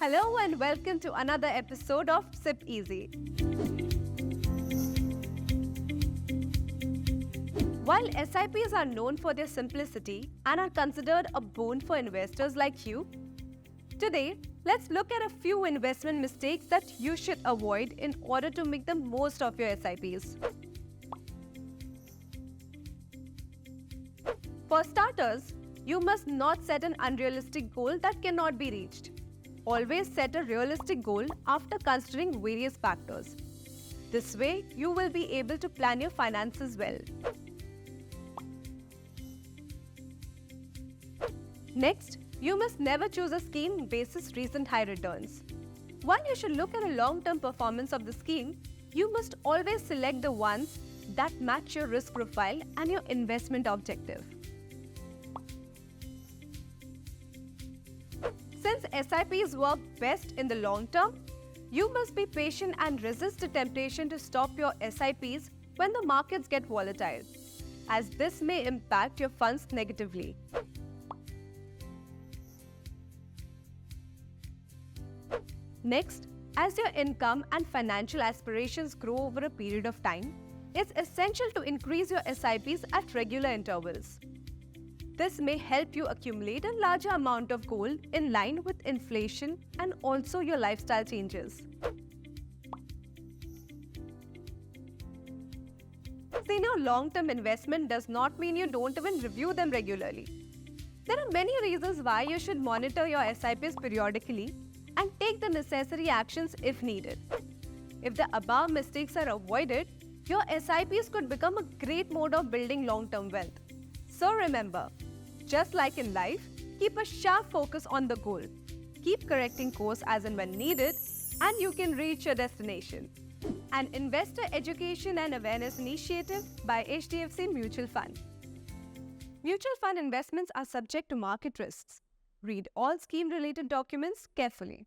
Hello and welcome to another episode of Sip Easy. While SIPs are known for their simplicity and are considered a boon for investors like you, today let's look at a few investment mistakes that you should avoid in order to make the most of your SIPs. For starters, you must not set an unrealistic goal that cannot be reached. Always set a realistic goal after considering various factors. This way, you will be able to plan your finances well. Next, you must never choose a scheme basis recent high returns. While you should look at a long-term performance of the scheme, you must always select the ones that match your risk profile and your investment objective. Since SIPs work best in the long term, you must be patient and resist the temptation to stop your SIPs when the markets get volatile, as this may impact your funds negatively. Next, as your income and financial aspirations grow over a period of time, it's essential to increase your SIPs at regular intervals. This may help you accumulate a larger amount of gold in line with inflation and also your lifestyle changes. Senior long-term investment does not mean you don't even review them regularly. There are many reasons why you should monitor your SIPs periodically and take the necessary actions if needed. If the above mistakes are avoided, your SIPs could become a great mode of building long-term wealth. So remember, just like in life, keep a sharp focus on the goal. Keep correcting course as and when needed, and you can reach your destination. An Investor Education and Awareness Initiative by HDFC Mutual Fund. Mutual fund investments are subject to market risks. Read all scheme-related documents carefully.